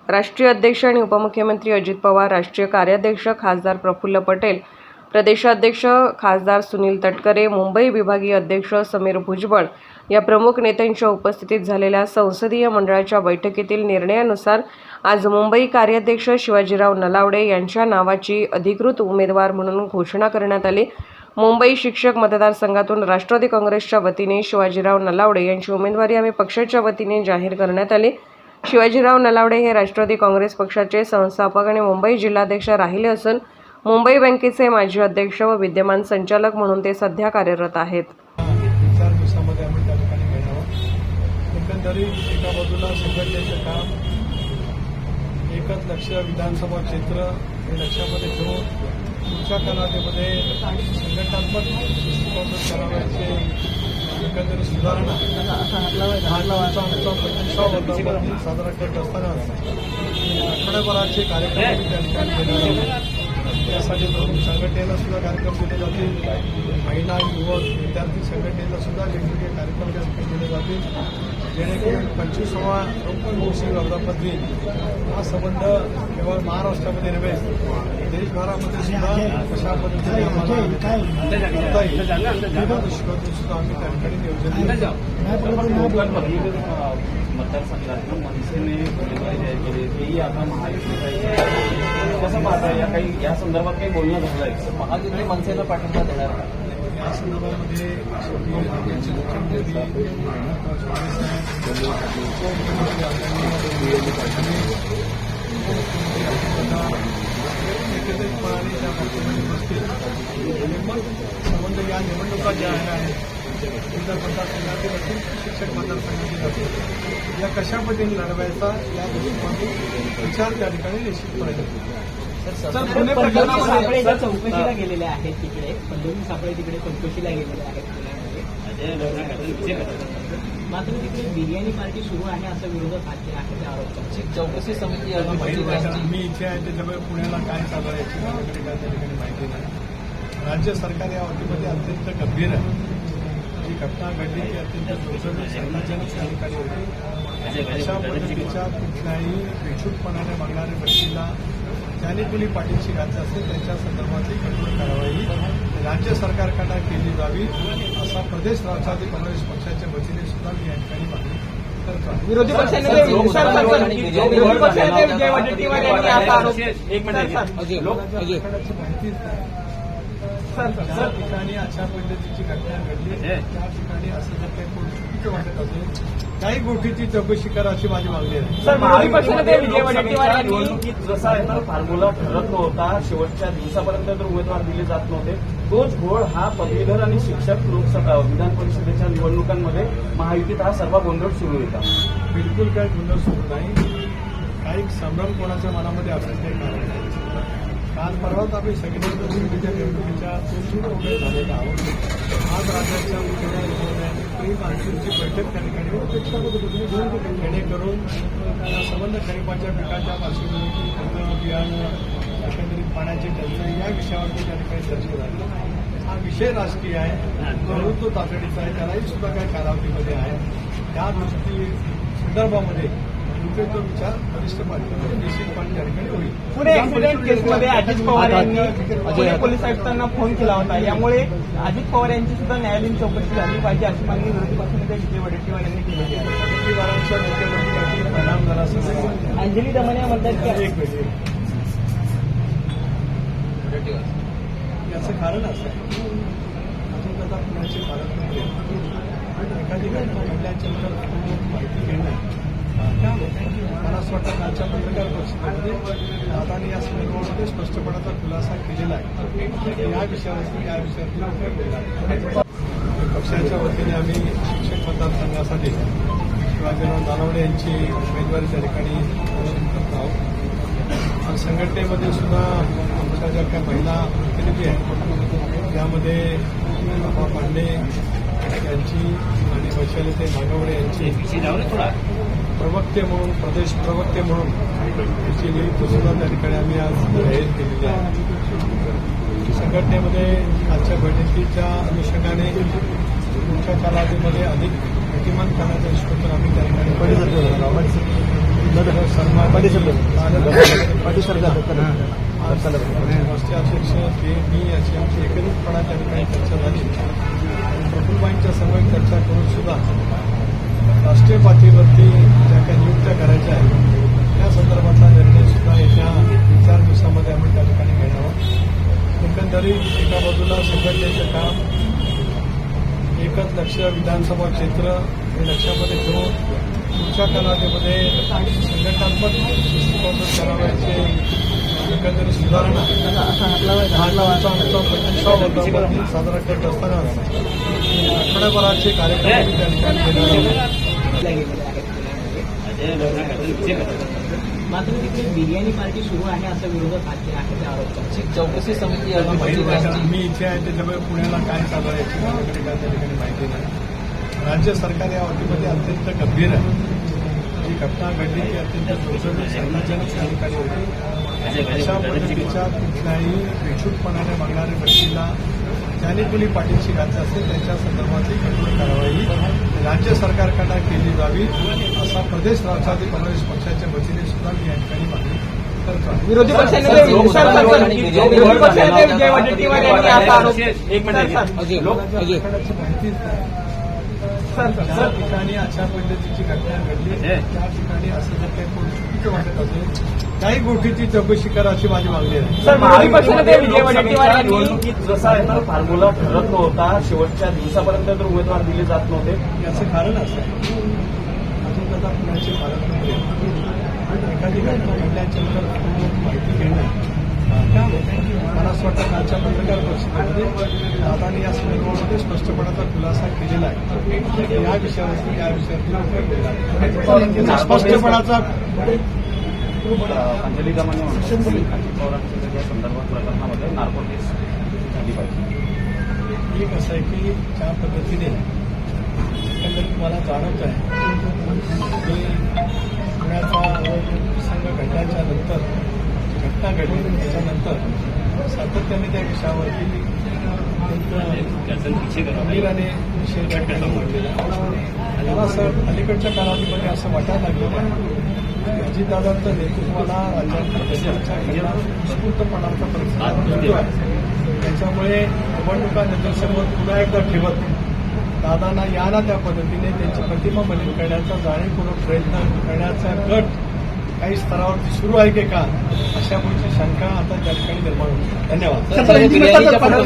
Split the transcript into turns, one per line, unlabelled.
राष्ट्रीय अध्यक्ष आणि उपमुख्यमंत्री अजित पवार, राष्ट्रीय कार्याध्यक्ष खासदार प्रफुल्ल पटेल, प्रदेशाध्यक्ष खासदार सुनील तटकरे, मुंबई विभागीय अध्यक्ष समीर भुजबळ या प्रमुख नेत्यांच्या उपस्थितीत झालेल्या संसदीय मंडळाच्या बैठकीतील निर्णयानुसार आज मुंबई कार्याध्यक्ष शिवाजीराव नलावडे यांच्या नावाची अधिकृत उमेदवार म्हणून घोषणा करण्यात आली। मुंबई शिक्षक मतदारसंघातून राष्ट्रवादी काँग्रेसच्या वतीने शिवाजीराव नलावडे यांची उमेदवारी आम्ही पक्षाच्या वतीने जाहीर करण्यात आली। शिवाजीराव नलावडे हे राष्ट्रवादी काँग्रेस पक्षाचे संस्थापक आणि मुंबई जिल्हाध्यक्ष राहिले असून मुंबई बँकेचे माजी अध्यक्ष व विद्यमान संचालक म्हणून ते सध्या कार्यरत आहेत।
एकंदरीत एका बाजूला संघटनेचं काम, एकच लक्ष विधानसभा क्षेत्र हे लक्षामध्ये ठेवून पुढच्या कालावधीमध्ये संघटनात्मक दृष्टिकोनातून करावयाचे एकंदरीत सुधारणा आमचा 25वा वर्धापन साजरा करत असताना आठवड्याभराचे कार्यक्रम त्या ठिकाणी केले जातात। त्यासाठी संघटनेला सुद्धा कार्यक्रम दिले जातील, महिला युवक विद्यार्थी संघटनेला सुद्धा वेगवेगळे कार्यक्रम त्या ठिकाणी दिले जातील, जेणेकरून 25वा लोकशाही वर्धापन दिन हा संबंध केवळ महाराष्ट्रामध्ये नव्हे देशभरामध्ये सुद्धा कशा पद्धतीने आम्हाला करता येईल या दृष्टिकोनातून सुद्धा आम्ही त्या ठिकाणी नियोजन
मतदारसंघातून मनसेने उमेदवारी जाहीर केली, तेही आता महायुतीचा कसं पाहता या संदर्भात काही बोलणं झालं आहे? महायुती मनसेला पाठिंबा देणार का?
या संदर्भामध्ये राज्याचे मुख्यमंत्री एकत्रितपणाने त्या पक्षामध्ये बसतील। संबंध या निवडणुका ज्या आहेत विविध मतदारसंघातील असतील, शिक्षक मतदारसंघातील असतील, या कशा पद्धतीने लढवायचा या दृष्टिकोनातून विचार त्या ठिकाणी निश्चितपणे
चौकशीला गेलेले आहेत तिकडे, फडणवीस सापळे तिकडे चौकशीला गेलेले आहेत पुण्यामध्ये, मात्र तिकडे बिर्याणी पार्टी सुरू आहे असं विरोधक आहे त्या आरोप। चौकशी समिती
मी इथे आहे त्याच्यामुळे पुण्याला काय चालू आहे याची माझ्याकडे काय त्या ठिकाणी माहिती नाही। राज्य सरकार या बाबतीमध्ये अत्यंत गंभीर आहे। जी घटना घडली ती अत्यंत संतापजनक त्या ठिकाणी होती। अशा पद्धतीच्या कुठल्याही बेछूटपणाने मागणाऱ्या व्यक्तीला ज्याने कुणी पाठीशी घातली असेल त्यांच्या संदर्भातली कठोर कारवाई राज्य सरकारकडे केली जावी असा प्रदेश राष्ट्रवादी काँग्रेस पक्षाच्या वतीने सुद्धा मी या ठिकाणी मागणी करतो।
विरोधी पक्षाने
ज्या ठिकाणी अशा पद्धतीची घटना घडली त्या ठिकाणी असं जर काही चुकीचं वाटत असेल काही गोष्टीची चौकशी करा अशी माझी मागणी आहे।
निवडणुकीत जसा आहे तर फॉर्म्युला ठरत नव्हता, शेवटच्या दिवसापर्यंत तर उमेदवार दिले जात नव्हते, तोच घोळ हा पदवीधर आणि शिक्षक लोकसभा विधान परिषदेच्या निवडणुकांमध्ये महायुतीत हा सर्व गोंधळ सुरू होता।
बिलकुल काही गोंधळ सुरू नाही, काही संभ्रम कोणाच्या मनामध्ये असेल काही कारण नाही। काल परवाच आम्ही सगळे लोकसभेच्या निवडणुकीच्या झालेला आहोत। आज राज्याच्या मुख्यमंत्री मान्सूनची बैठक त्या ठिकाणी जेणेकरून संबंध खरीपाच्या पिकाच्या पार्श्वभूमीवर खत बियाणं एकंदरीत पाण्याची टंचाई या विषयावरती त्या ठिकाणी चर्चा झाली। हा विषय राजकीय आहे, म्हणून तो तातडीचा आहे, त्यालाही सुद्धा काही कालावधीमध्ये आहे। त्या दृष्टी संदर्भामध्ये तो विचार वरिष्ठ पातळीवर निश्चितपणे त्या ठिकाणी होईल।
पुणे ऍक्सिडेंट केसमध्ये अजित पवार यांनी पुणे पोलीस आयुक्तांना फोन केला होता, यामुळे अजित पवार यांची सुद्धा न्यायालयीन चौकशी झाली पाहिजे अशी मागणी विरोधी पक्षनेते विजय वडेट्टीवार यांनी केली आहे।
वडेट्टीवारांच्या डोक्यावरती परिणाम झाला असेल।
अंजली दमन या म्हणतात की
याचं कारण असं आहे, अजून आता पुण्याचे पालकमंत्री एखादी घटना घडल्याच्या नंतर माहिती घेणं मला असं वाटतं कालच्या पत्रकार परिषदेमध्ये दादांनी या संदर्भामध्ये स्पष्टपणाचा खुलासा केलेला आहे। या विषयावरती पक्षाच्या वतीने आम्ही शिक्षक मतदारसंघासाठी शिवाजीराव नलावडे यांची उमेदवारी त्या ठिकाणी घोषित करत आहोत। आणि संघटनेमध्ये सुद्धा आमच्या ज्या काही महिला प्रतिनिधी आहेत त्यामध्ये बाबा पांडे यांची आणि वैशालीताई नागवडे यांची प्रवक्ते म्हणून प्रदेश प्रवक्ते म्हणून याची नियुक्ती सुद्धा त्या ठिकाणी आम्ही आज जाहीर केलेली आहे। संघटनेमध्ये आजच्या बैठकीच्या अनुषंगाने पुढच्या कालावधीमध्ये अधिक गतिमान करण्याच्या दृष्टीकोनातून आम्ही त्या ठिकाणी सन्मान राष्ट्रीय अध्यक्ष मी अशी आमची एकत्रितपणा त्या ठिकाणी चर्चा झाली आणि प्रफुल्लबाईंच्या समोर चर्चा करून सुद्धा राष्ट्रीय पातळीवरती ज्या काही नियुक्त्या करायच्या आहेत त्या संदर्भातला निर्णय सुद्धा येत्या 3-4 दिवसामध्ये आम्ही त्या ठिकाणी घेणार आहोत. एकंदरीत एका बाजूला संघटनेचं काम एकच लक्ष विधानसभा क्षेत्र हे लक्षामध्ये घेऊन पुढच्या कालावधीमध्ये संघटनात्मक दृष्टिकोन करावयाचे एकंदरीत सुधारणा आमचा 25वा वर्धापन साजरा करत असताना आठवड्याभराचे कार्यक्रम त्या ठिकाणी घेणार आहोत.
मात्र तिकडे बिर्याणी पार्टी सुरू आहे असं विरोधक आहे त्या आरोप चौकशी समिती
मी इथे आहे त्याच्यामुळे पुण्याला काय चालू आहे याची माझ्याकडे काय त्या ठिकाणी माहिती नाही. राज्य सरकार या बाबतीमध्ये अत्यंत गंभीर आहे. जी घटना घडली ती अत्यंत दुर्दैवी संघर्षजनक त्या ठिकाणी होती. अशा पद्धतीच्या कुठल्याही बेछूटपणाने मागणाऱ्या व्यक्तीला ज्याने कुणी पाठीशी घातली असेल त्यांच्या संदर्भातली कठोर कारवाई राज्य सरकारकडे केली जावी असा प्रदेश राष्ट्रवादी काँग्रेस पक्षाच्या वतीने सुद्धा मी या ठिकाणी मागणी करतो.
विरोधी पक्षाने विजय वडेट्टीवार यांनी असा आरोप
माहितीच नाही. ज्या ठिकाणी अशा पद्धतीची घटना घडली त्या ठिकाणी असं जर काही कोण चुकीचं वाटत असेल काही गोष्टीची चौकशी करा अशी माझी मागणी आहे.
निवडणुकीत जसा आहे तर फॉर्म्युला ठरत नव्हता, शेवटच्या दिवसापर्यंत तर उमेदवार दिले जात नव्हते.
याचं कारण असं आहे अजून आता पुण्याचे पालकमंत्री एखादी घटना घडल्याच्या नंतर माहिती घेणं मला असं वाटतं कालच्या पत्रकार परिषदेमध्ये दादांनी या संदर्भामध्ये स्पष्टपणाचा खुलासा केलेला आहे. या विषयावरती स्पष्टपणाचा
अंजली गमाने म्हणतात पवारांच्या संदर्भात प्रकरणामध्ये नार्को केस झाली पाहिजे.
एक असं आहे की ज्या पद्धतीने एकंदरीत मला जाणवत आहे की पुण्याचा प्रसंग घडल्याच्या नंतर घटना घडली त्याच्यानंतर सातत्याने त्या विषयावरती गंभीराने विषय त्या ठिकाणी मांडलेला आहे. मला असं अलीकडच्या कालावधीमध्ये असं वाटायला लागलेलं आहे अजितदादांच्या नेतृत्वाला राज्याच्या उत्स्फूर्तपणाचा प्रतिसाद मिळतो आहे. त्याच्यामुळे निवडणुका नजरसमोर पुन्हा एकदा ठेवत दादांना या ना त्या पद्धतीने त्यांची प्रतिमा मलिन करण्याचा जाणीवपूर्वक प्रयत्न करण्याचा गट काही स्तरावरती सुरू आहे की का अशा पुढची शंका आता त्या ठिकाणी निर्माण होती. धन्यवाद.